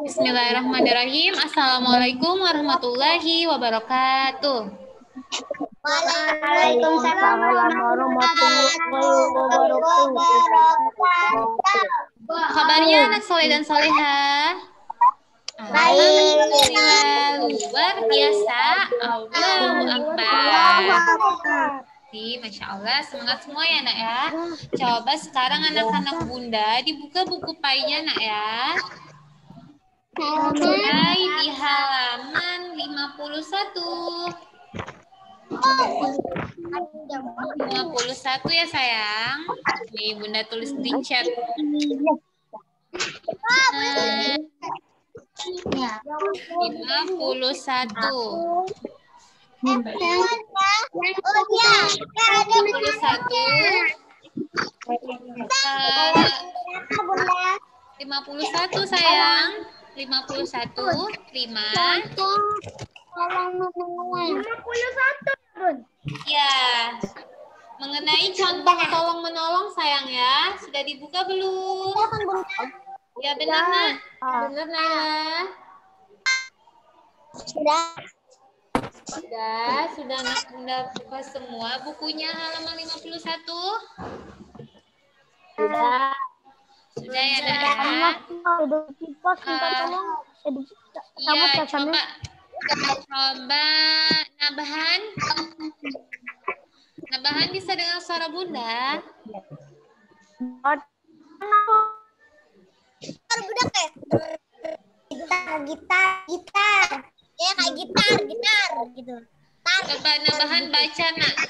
Bismillahirrahmanirrahim. Assalamualaikum warahmatullahi wabarakatuh. Waalaikumsalam warahmatullahi wabarakatuh. Kabarnya anak soleh dan soleha? Alhamdulillah, luar biasa. Allahu Akbar. Masya Allah, semangat semua ya nak ya. Coba sekarang anak-anak bunda dibuka buku painya nak ya. Mulai di halaman 51. 51 ya sayang. Nih bunda tulis di chat. 51. 51 sayang. 51 terima. 51. Ya. Mengenai contoh tolong menolong sayang ya. Sudah dibuka belum? Ya benar nak. Benar nak. Sudah nak bunda buka semua bukunya halaman 51. Sudah ya nak ya. Iya coba Nabahan. Nabahan bisa dengar suara bunda? Budak ya? Gitar. Ya kayak gitar gitu. Coba Nabahan baca nak.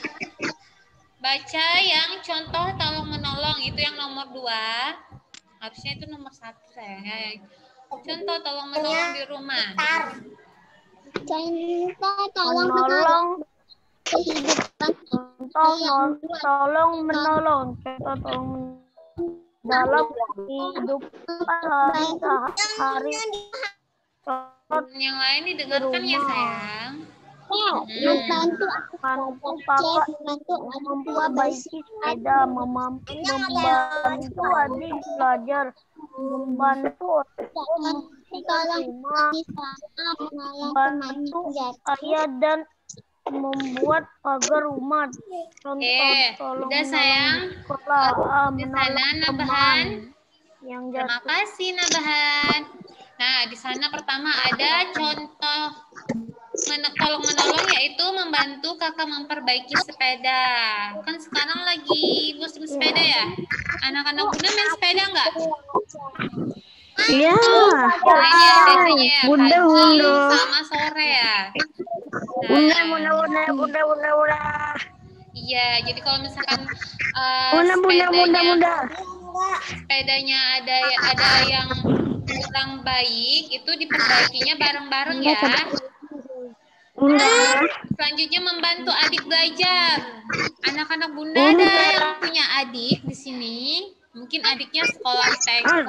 Baca yang contoh tolong menolong itu yang nomor 2. Harusnya itu nomor 1 sayang. Contoh tolong menolong di rumah. Contoh tolong menolong. Tolong menolong. Contoh tolong dalam hidup sehari-hari. Yang lain didengarkan ya sayang. Membantu memperbaiki sepeda, membantu adik belajar, membantu membantu ayah dan membuat pagar rumah. Udah sayang. Di sana Nabahan. Terima kasih Nabahan. Nah, di sana pertama ada contoh tolong menolong yaitu membantu kakak memperbaiki sepeda. Kan sekarang lagi musim sepeda ya. Anak-anak bunda main sepeda enggak? Iya. Ini ya biasanya ya pagi sama sore ya. Bunda. Iya, jadi kalau misalkan sepedanya ada yang kurang baik, itu diperbaikinya bareng-bareng ya. Selanjutnya membantu adik belajar. Anak-anak bunda ada yang punya adik di sini. Mungkin adiknya sekolah TK.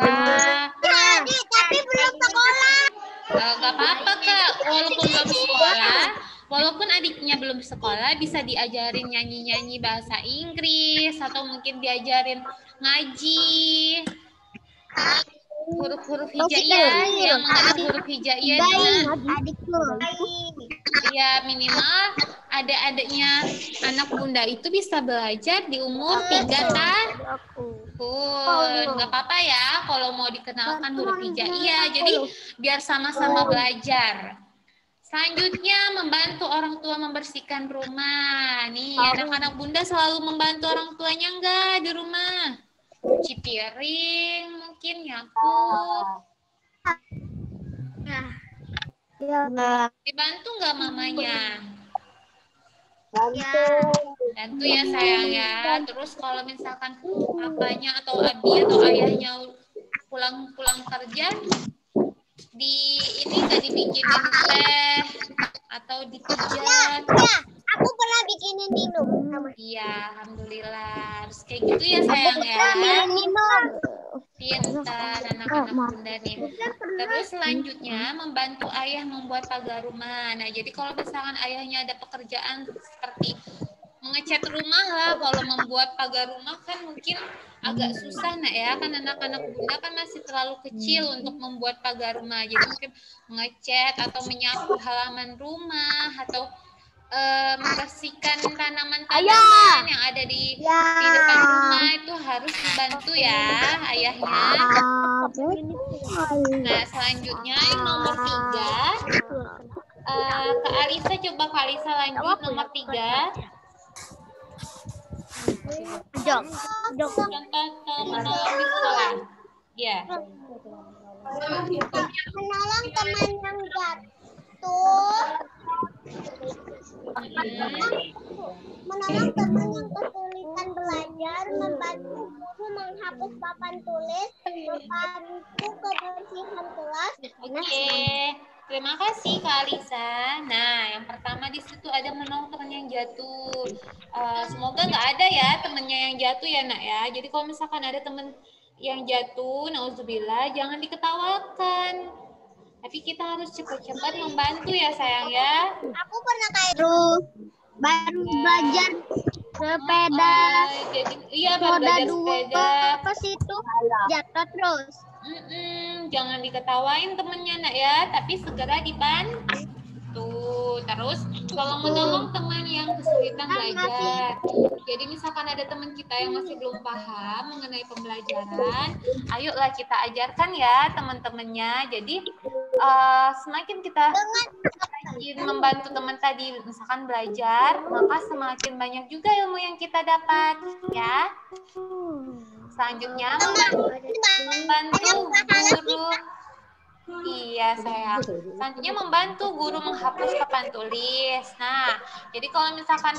Tapi belum sekolah. Gak apa-apa kak, walaupun adiknya belum sekolah, bisa diajarin nyanyi-nyanyi bahasa Inggris atau mungkin diajarin ngaji. Huruf-huruf hijaiyah yang mengenal huruf hijaiyah dengan ya minimal adik-adiknya anak bunda itu bisa belajar di umur 3 tahun. Nggak apa-apa ya kalau mau dikenalkan huruf hijaiyah. Jadi biar sama-sama belajar. Selanjutnya membantu orang tua membersihkan rumah. Nih anak-anak bunda selalu membantu orang tuanya enggak di rumah? Cuci piring, mungkin nyapu. Dibantu nggak mamanya? Bantu ya sayang ya. Terus kalau misalkan papanya atau abi atau ayahnya pulang kerja, ini nggak dibikinin teh atau dipijat? Aku pernah bikinin minum. Iya, alhamdulillah. Terus kayak gitu ya sayang ya. Pintar anak-anak bunda nih. Terus selanjutnya membantu ayah membuat pagar rumah. Nah, jadi kalau misalkan ayahnya ada pekerjaan seperti mengecat rumah lah. Kalau membuat pagar rumah kan mungkin agak susah nak ya, kan anak-anak bunda kan masih terlalu kecil untuk membuat pagar rumah. Jadi mungkin mengecat atau menyapu halaman rumah atau membersihkan tanaman-tanaman yang ada di depan rumah itu harus dibantu ya ayahnya. Nah selanjutnya yang nomor 3, Kak Alisa, coba Kak Alisa lanjut nomor 3. Contoh menolong di sekolah. Ya. Menolong teman yang jatuh. Menolong teman yang kesulitan belajar, membantu guru menghapus papan tulis, membantu kebersihan kelas. Oke. Terima kasih Kak Alisa. Nah, yang pertama di situ ada menolong teman yang jatuh. Semoga nggak ada ya temennya yang jatuh ya nak ya. Jadi kalau misalkan ada teman yang jatuh, nauzubillah, jangan diketawakan. Tapi kita harus cepat-cepat membantu ya sayang ya. Aku pernah kayak baru belajar sepeda. Jadi iya baru belajar sepeda. Ke situ jatuh terus. Jangan diketawain temennya nak ya, tapi segera dibantu. Terus kalau menolong teman yang kesulitan belajar. Jadi misalkan ada teman kita yang masih belum paham mengenai pembelajaran, ayolah kita ajarkan ya teman-temannya. Jadi semakin kita rajin membantu teman tadi misalkan belajar, maka semakin banyak juga ilmu yang kita dapat ya. Selanjutnya membantu guru. Iya sayang. Selanjutnya membantu guru menghapus papan tulis. Nah, jadi kalau misalkan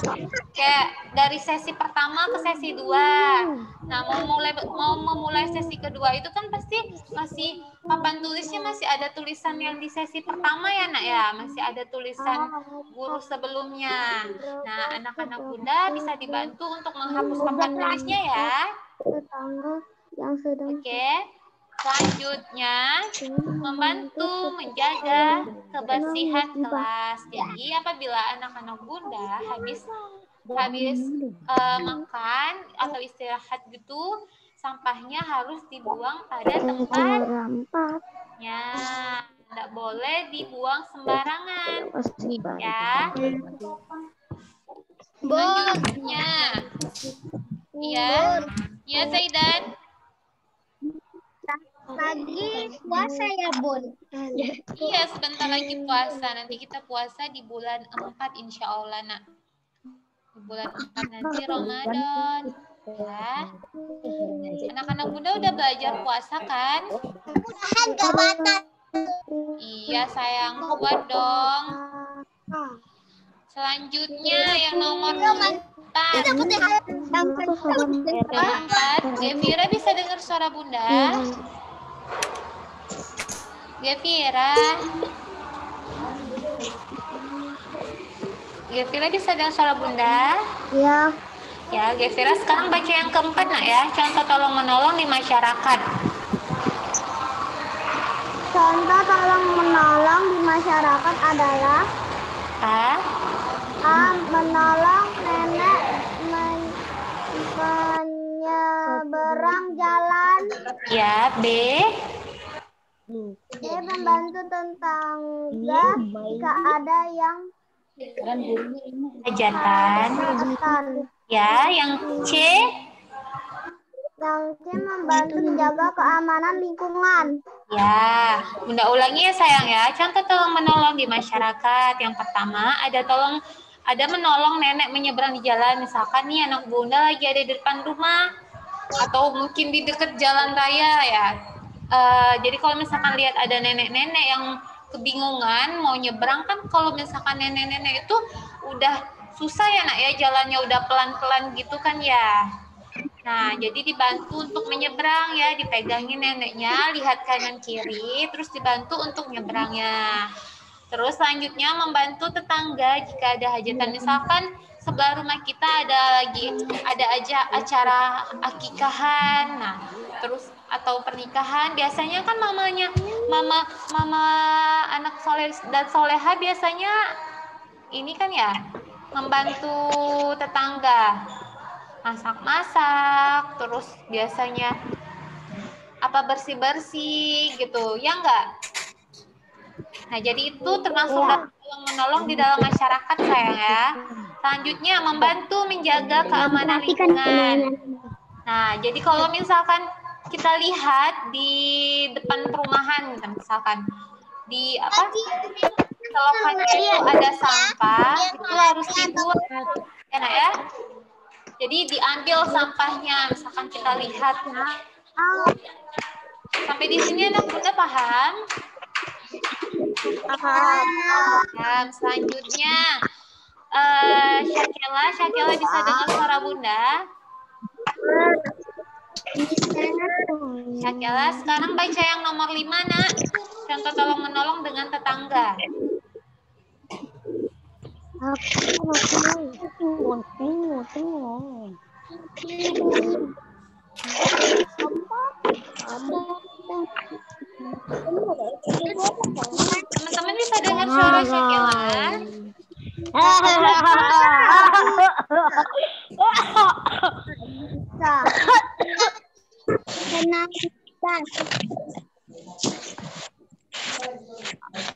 kayak dari sesi pertama ke sesi 2, nah mau memulai sesi kedua itu kan pasti masih papan tulisnya masih ada tulisan yang di sesi pertama ya nak ya, masih ada tulisan guru sebelumnya. Nah, anak-anak bunda bisa dibantu untuk menghapus papan tulisnya ya. Oke. Selanjutnya, membantu menjaga kebersihan kelas. Jadi apabila anak-anak bunda habis makan atau istirahat gitu, sampahnya harus dibuang pada tempatnya. Tidak boleh dibuang sembarangan. Ya. Selanjutnya, iya Zaidan. Lagi puasa ya Bun? Iya sebentar lagi puasa. Nanti kita puasa di bulan 4 insya Allah nak. Di bulan 4 nanti Ramadan. Ya. Anak-anak bunda udah belajar puasa kan? Mudahan gak batal. Iya sayang, kuat dong. Selanjutnya yang nomor 4. Gevira bisa dengar suara bunda? Gevira bisa dengar suara bunda? Ya. Ya, Gevira sekarang baca yang keempat nak ya. Contoh tolong menolong di masyarakat. Contoh tolong menolong di masyarakat adalah A. Menolong nenek menyeberang jalan. Ya, B. Dia membantu tetangga jika ada yang hajatan. Ya, yang C. Yang C membantu menjaga keamanan lingkungan. Ya, bunda ulangi ya sayang ya. Contoh tolong menolong di masyarakat. Yang pertama ada menolong nenek menyeberang di jalan. Misalkan nih anak bunda lagi ada di depan rumah atau mungkin di dekat jalan raya ya. Jadi kalau misalkan lihat ada nenek-nenek yang kebingungan mau nyebrang, kan kalau misalkan nenek-nenek itu udah susah ya nak ya, jalannya udah pelan-pelan gitu kan ya. Nah, jadi dibantu untuk menyeberang ya, dipegangin neneknya, lihat kanan kiri, terus dibantu untuk nyebrangnya. Terus selanjutnya membantu tetangga jika ada hajatan, misalkan sebelah rumah kita ada acara akikahan, nah terus atau pernikahan, biasanya kan mama anak soleh dan soleha biasanya ini kan ya membantu tetangga masak-masak, terus biasanya apa bersih-bersih gitu, ya enggak? Nah, jadi itu termasuk tolong menolong di dalam masyarakat, sayang ya. Selanjutnya, membantu menjaga keamanan lingkungan. Nah, jadi kalau misalkan kita lihat di depan perumahan, misalkan di apa? Selokannya itu ada sampah, itu harus dibuang, ya, Nak, ya. Jadi diambil sampahnya, misalkan kita lihat. Sampai di sini anak Bunda paham? Paham. Selanjutnya, Syakela bisa dengar suara Bunda? Syakela, sekarang baca yang nomor 5, Nak. Contoh tolong menolong dengan tetangga. Teman-teman bisa dengar suara Syakela?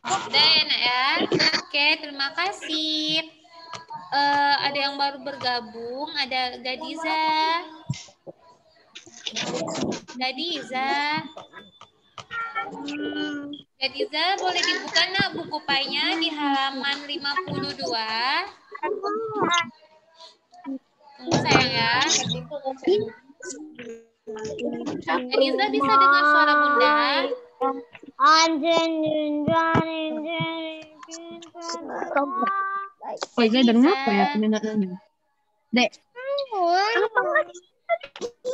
Udah ya, Nak, ya. Oke, terima kasih. Ada yang baru bergabung, ada Gadiza. Gadiza, boleh dibuka, Nak, buku painya di halaman 52. Tunggu, sayang ya. Gadiza bisa dengar suara Bunda? Oh, saya dengar apa ya pendengarannya? Dek.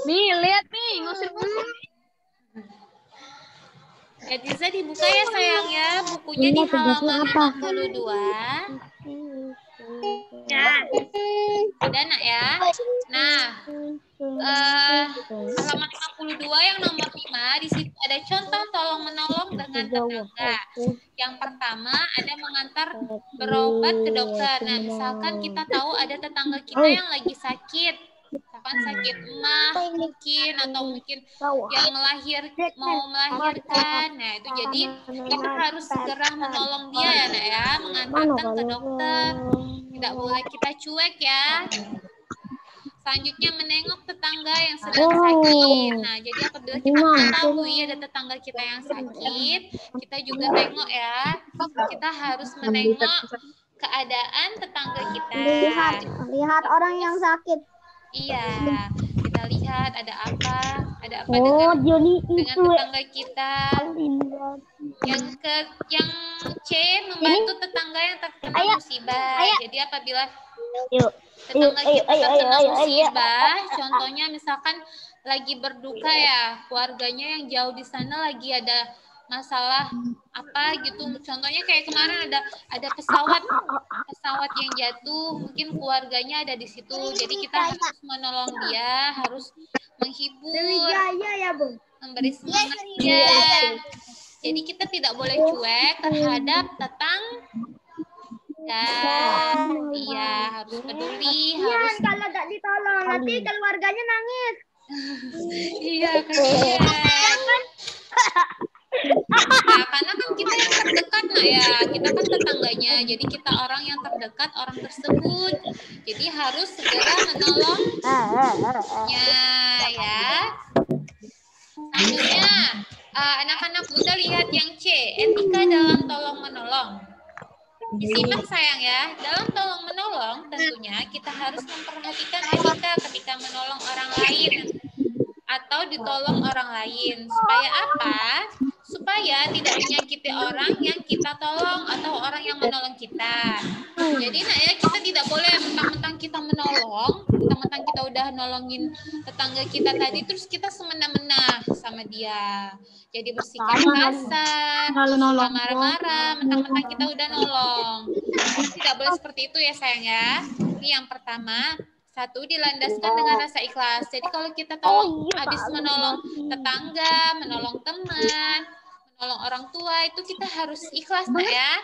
Nih, lihat nih, ngusir-ngusir. Gadiza dibuka ya, sayang ya. Bukunya di halaman 52. Udah, Nak, ya. Nah, halaman 52 yang nomor 5, di situ ada contoh tolong menolong dengan tetangga. Yang pertama ada mengantar berobat ke dokter. Nah, misalkan kita tahu ada tetangga kita yang lagi sakit, misalkan sakit emah mungkin, atau mungkin yang mau melahirkan. Nah, itu jadi kita harus segera menolong dia ya, Nak, ya, mengantarkan ke dokter. Tidak boleh kita cuek ya. Selanjutnya menengok tetangga yang sedang sakit. Nah, jadi apabila kita mengetahui ada tetangga kita yang sakit, kita juga tengok ya. Kita harus menengok keadaan tetangga kita. Lihat orang yang sakit. Iya, kita lihat ada apa dengan tetangga kita. Yang C, membantu tetangga yang terkena musibah. Jadi apabila tetangga kita terkena musibah, contohnya misalkan lagi berduka ya, keluarganya yang jauh di sana lagi ada masalah apa gitu. Contohnya kayak kemarin ada pesawat yang jatuh, mungkin keluarganya ada di situ. Jadi kita harus menolong dia, harus menghibur, memberi semangat dia. Jadi kita tidak boleh cuek terhadap tetangga. Iya, harus peduli, harus. Kalau tidak ditolong, nanti keluarganya nangis. Iya, kasihan. Nah, karena kan kita yang terdekat, Nak, ya. Kita kan tetangganya. Jadi kita orang yang terdekat orang tersebut. Jadi harus segera menolongnya, ya. Selanjutnya, anak-anak Bunda lihat yang C, etika dalam tolong menolong. Disimak, sayang ya. Dalam tolong menolong tentunya kita harus memperhatikan etika ketika menolong orang lain atau ditolong orang lain. Supaya apa? Supaya tidak menyakiti orang yang kita tolong atau orang yang menolong kita. Jadi, Nak, ya, kita tidak boleh mentang-mentang kita menolong, mentang-mentang kita udah nolongin tetangga kita tadi, terus kita semena-mena sama dia. Jadi bersikap kasar, suka marah-marah, mentang-mentang kita udah nolong. Tidak boleh seperti itu ya, sayang ya. Ini yang pertama. Satu, dilandaskan dengan rasa ikhlas. Jadi kalau kita habis menolong tetangga, menolong teman, menolong orang tua, itu kita harus ikhlas, Nak, ya.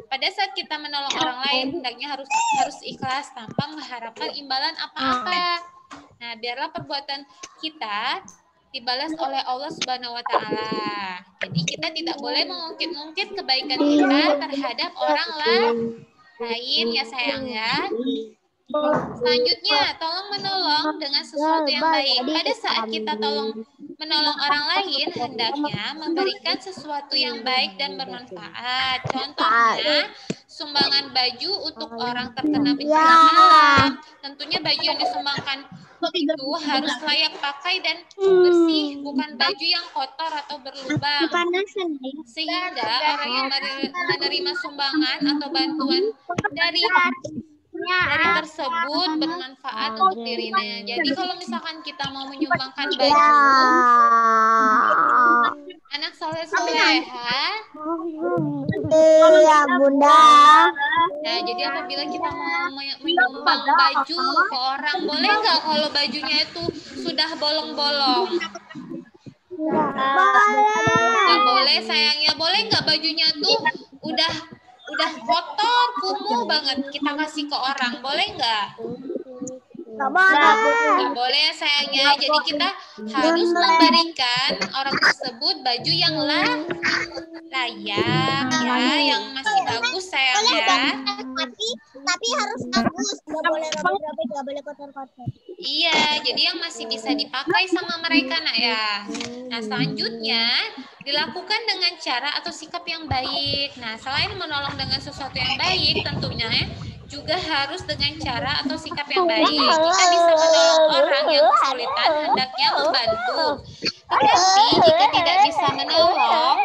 Pada saat kita menolong orang lain, hendaknya harus ikhlas tanpa mengharapkan imbalan apa-apa. Nah, biarlah perbuatan kita dibalas oleh Allah Subhanahu wa taala. Jadi kita tidak boleh mengungkit-ungkit kebaikan kita terhadap orang lain ya sayang ya. Selanjutnya, tolong menolong dengan sesuatu yang baik. Pada saat kita menolong orang lain, hendaknya memberikan sesuatu yang baik dan bermanfaat. Contohnya, sumbangan baju untuk orang terkena bencana alam. Tentunya baju yang disumbangkan itu harus layak pakai dan bersih, bukan baju yang kotor atau berlubang. Sehingga orang yang menerima sumbangan atau bantuan dari tersebut bermanfaat untuk dirinya. Jadi kalau misalkan kita mau menyumbangkan baju, anak soleh-soleha, iya Bunda. Nah, jadi apabila kita mau menyumbang baju ke orang, boleh nggak kalau bajunya itu sudah bolong-bolong? Nggak boleh sayangnya. Boleh nggak bajunya tuh udah kotor, kumuh banget kita kasih ke orang? Boleh nggak? Nggak boleh sayangnya. Jadi kita harus memberikan orang tersebut baju yang layak ya, yang masih bagus sayangnya. Tapi harus bagus, nggak boleh robek-robek, nggak boleh kotor-kotor. Iya, jadi yang masih bisa dipakai sama mereka nak ya. Nah, selanjutnya dilakukan dengan cara atau sikap yang baik. Nah, selain menolong dengan sesuatu yang baik, tentunya juga harus dengan cara atau sikap yang baik. Kita bisa menolong orang yang kesulitan, hendaknya membantu. Tetapi jika tidak bisa menolong,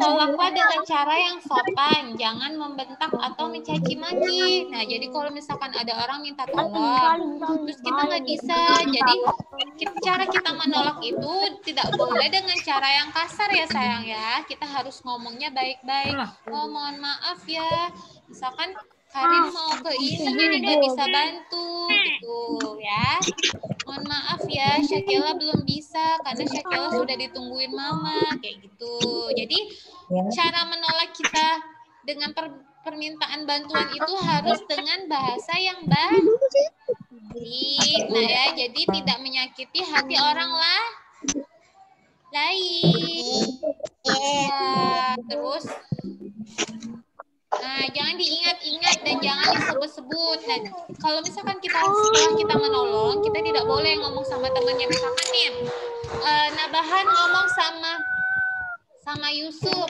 tolaklah dengan cara yang sopan, jangan membentak atau mencaci maki. Nah, jadi kalau misalkan ada orang minta tolong, terus kita nggak bisa, jadi cara kita menolak itu tidak boleh dengan cara yang kasar ya sayang ya. Kita harus ngomongnya baik-baik. Oh, mohon maaf ya. Misalkan Karin mau ke ini jadi nggak bisa bantu gitu ya. Mohon maaf ya, Syakila belum bisa karena Syakila sudah ditungguin mama kayak gitu. Jadi cara menolak kita dengan permintaan bantuan itu harus dengan bahasa yang baik. Nah ya, jadi tidak menyakiti hati orang lain. Ya, terus nah, jangan diingat-ingat dan jangan disebut-sebut. Nah, kalau misalkan setelah kita menolong, kita tidak boleh ngomong sama temannya. Misalkan nih, Nabahan ngomong sama Yusuf,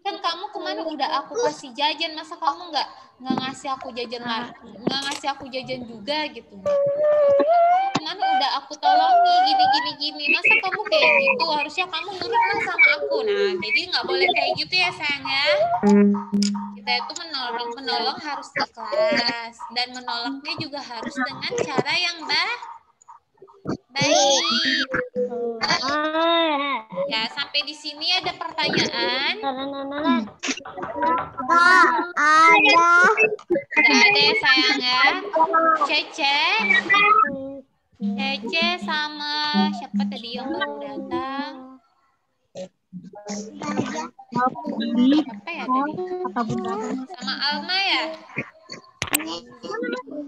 kan kamu kemana udah aku kasih jajan, masa kamu nggak ngasih aku jajan lah, nggak ngasih aku jajan juga gitu. Kemana udah aku tolongi gini, masa kamu kayak gitu, harusnya kamu nurut sama aku. Nah, jadi nggak boleh kayak gitu ya sayang ya. Kita itu menolong harus ikhlas, dan menolaknya juga harus dengan cara yang baik. Ya, sampai di sini ada pertanyaan? Nggak ada ya sayang ya. Cece sama siapa tadi yang baru datang? Apa ya tadi? Sama Alma ya?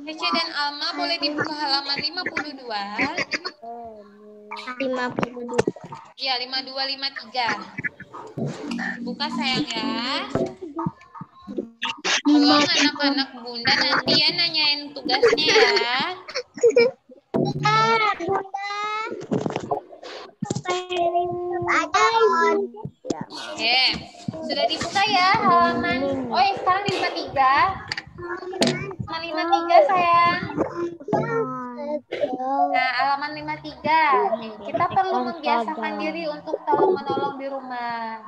Cece dan Alma boleh dibuka halaman 52. 52. Iya, 52, 53. Buka sayang ya. Tolong anak-anak Bunda nanti ya nanyain tugasnya ya. Oke, sudah dibuka ya halaman. Oh, sekarang di 53. Halaman 53 sayang. Nah, halaman 53. Nih, kita perlu membiasakan diri untuk tolong menolong di rumah,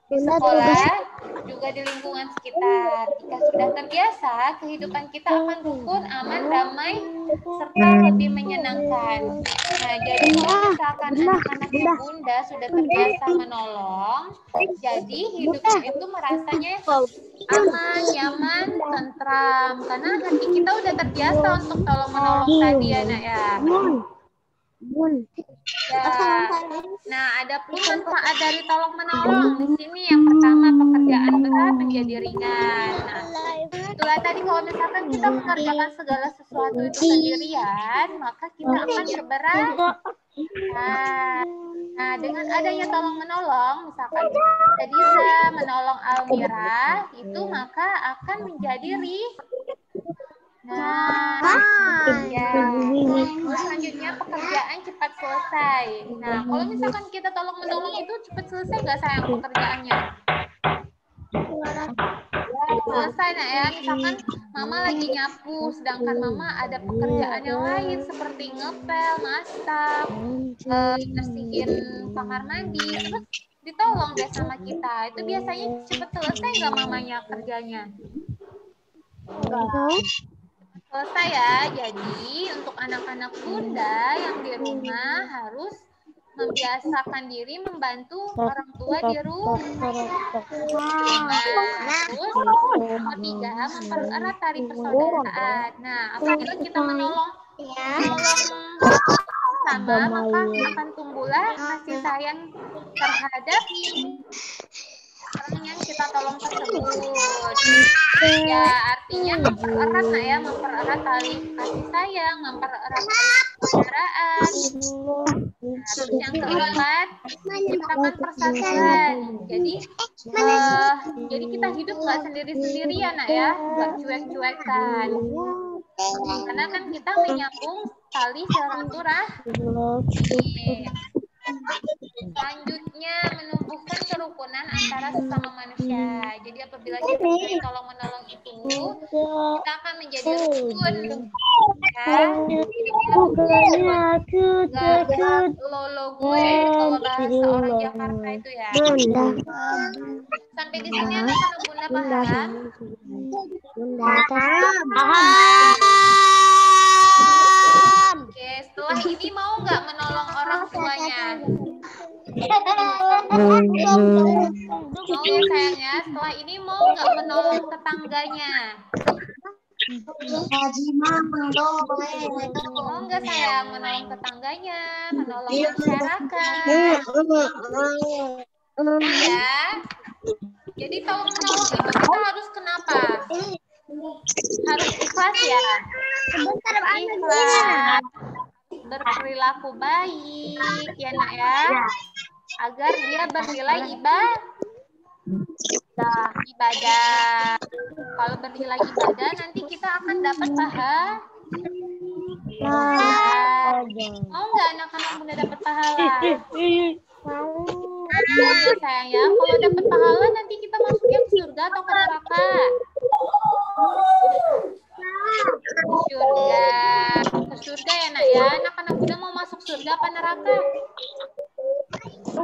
di sekolah, juga di lingkungan sekitar. Jika sudah terbiasa, kehidupan kita akan rukun, aman, damai, serta lebih menyenangkan. Nah, jadi kalau misalkan anak-anak Bunda sudah terbiasa menolong, jadi hidupnya itu merasanya aman, nyaman, tentram. Karena hati kita udah terbiasa untuk tolong menolong tadi ya nak ya. Ya. Nah, ada pun manfaat dari tolong menolong. Di sini yang pertama pekerjaan berat menjadi ringan. Nah, itulah tadi kalau misalkan kita mengerjakan segala sesuatu itu sendirian, maka kita akan berberat. Nah, dengan adanya tolong menolong, misalkan Diza menolong Almira, itu maka akan menjadi Nah, ya. Selanjutnya pekerjaan cepat selesai. Nah, kalau misalkan kita tolong menolong itu cepat selesai nggak sayang pekerjaannya? Selesai nak ya. Misalkan mama lagi nyapu, sedangkan mama ada pekerjaan yang lain seperti ngepel, masak, bersihin kamar mandi, terus ditolong deh sama kita. Itu biasanya cepat selesai nggak mamanya kerjanya? Selesai ya. Jadi untuk anak-anak bunda yang di rumah harus membiasakan diri membantu orang tua di rumah. Terus ketiga, mempererat tali persaudaraan. Nah, apabila kita menolong sama, maka akan tumbuhlah kasih sayang terhadap orang yang kita tolong tersebut. Ya, artinya mempererat nak ya, mempererat tali kasih sayang, mempererat tali persaudaraan. Terus yang keempat, menciptakan persatuan. Jadi kita hidup nggak sendiri-sendirian nak ya, nggak cuek-cuekan. Karena kan kita menyambung tali silaturahmi. Selanjutnya, menumbuhkan kerukunan antara sesama manusia. Jadi apabila kita saling tolong menolong itu, kita akan menjadi rukun. Ya, gak lolo gue kalau bahasa orang Jakarta itu ya. Sampai di sini anak-anak bunda paham? Oke, setelah ini mau nggak menolong orang tuanya? Mau ya sayang ya, setelah ini mau nggak menolong tetangganya? Mau nggak sayang menolong tetangganya, menolong masyarakat? Ya. Jadi tolong menolong itu kita harus kenapa? Harus ikhlas ya. Ikhlas, berperilaku baik ya nak ya, agar dia bernilai ibadah. Kalau bernilai ibadah nanti kita akan dapat pahala. Mau nggak anak-anak muda dapat pahala? Mau ya sayang ya. Kalau dapat pahala nanti kita masuknya ke surga atau ke neraka? Ke surga ya nak ya. Anak-anak muda mau masuk surga apa neraka?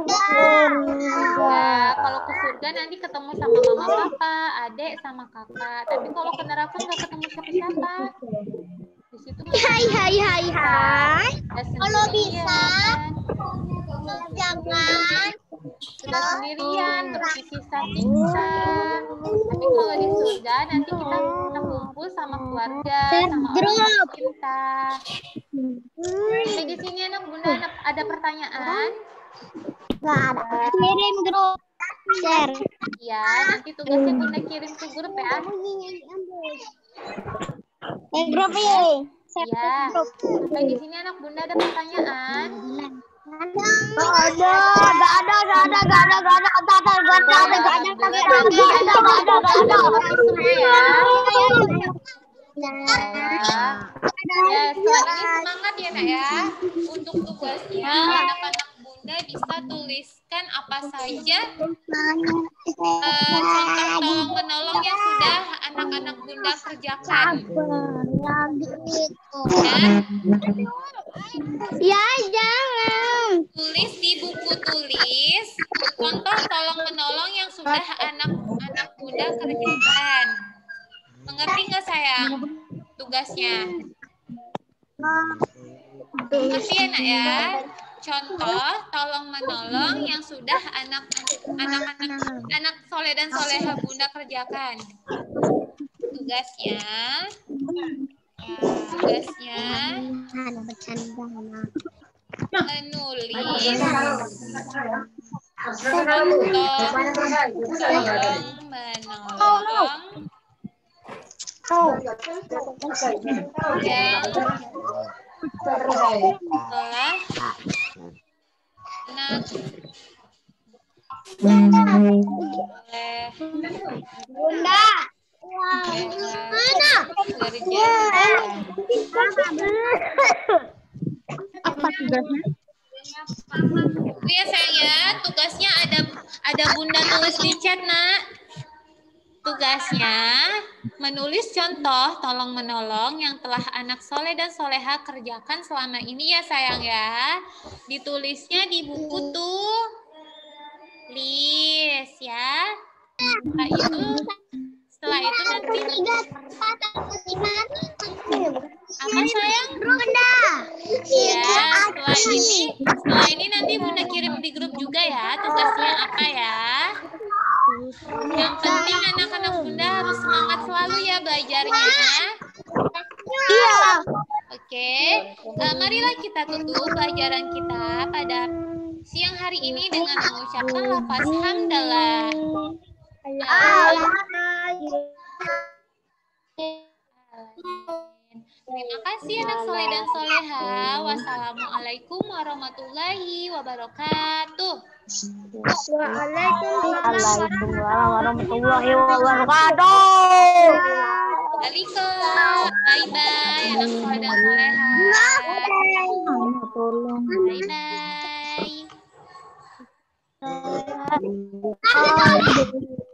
Ya, kalau ke surga nanti ketemu sama mama papa, adik sama kakak. Tapi kalau ke neraka nggak ketemu siapa-siapa. Di situ Hai. Kalau bisa jangan sudah sendirian, berpisah-pisah. Tapi kalau di surga nanti kita kumpul sama keluarga, sama orang kita. Sampai di sini anak bunda ada pertanyaan? nggak ada. Kirim grup share. Iya, nanti tugasnya bunda kirim ke grup ya. Grup ya. Iya. Sampai di sini anak bunda ada pertanyaan? Ya, setelah ini semangat ya nak ya. Untuk tugasnya anak-anak bunda bisa tuliskan apa saja contoh tolong menolong yang sudah anak-anak bunda kerjakan. Ya jangan. Tulis di buku tulis contoh tolong menolong yang sudah anak-anak bunda kerjakan. Mengerti nggak sayang tugasnya? Mengerti ya nak ya? Contoh tolong menolong yang sudah anak soleh dan soleha bunda kerjakan. Tugasnya menulis contoh tolong menolong yang telah anak oleh Bunda. kerja. Apa tugasnya? Ya sayang ya, tugasnya ada Bunda tulis di chat, Nak. Tugasnya menulis contoh tolong menolong yang telah anak soleh dan soleha kerjakan selama ini ya sayang ya. Ditulisnya di buku tulis ya. Setelah itu nanti apa sayang? Bunda. Ya, setelah ini nanti Bunda kirim di grup juga ya tugasnya apa ya. Yang penting anak-anak Bunda harus semangat selalu ya belajarnya. Iya. Oke, marilah kita tutup pelajaran kita pada siang hari ini dengan mengucapkan lafaz hamdalah. Terima kasih anak soleh dan soleha. Wassalamualaikum warahmatullahi wabarakatuh. Waalaikumsalam warahmatullahi wabarakatuh. Waalaikumsalam. Bye-bye anak soleh dan soleha. Bye-bye.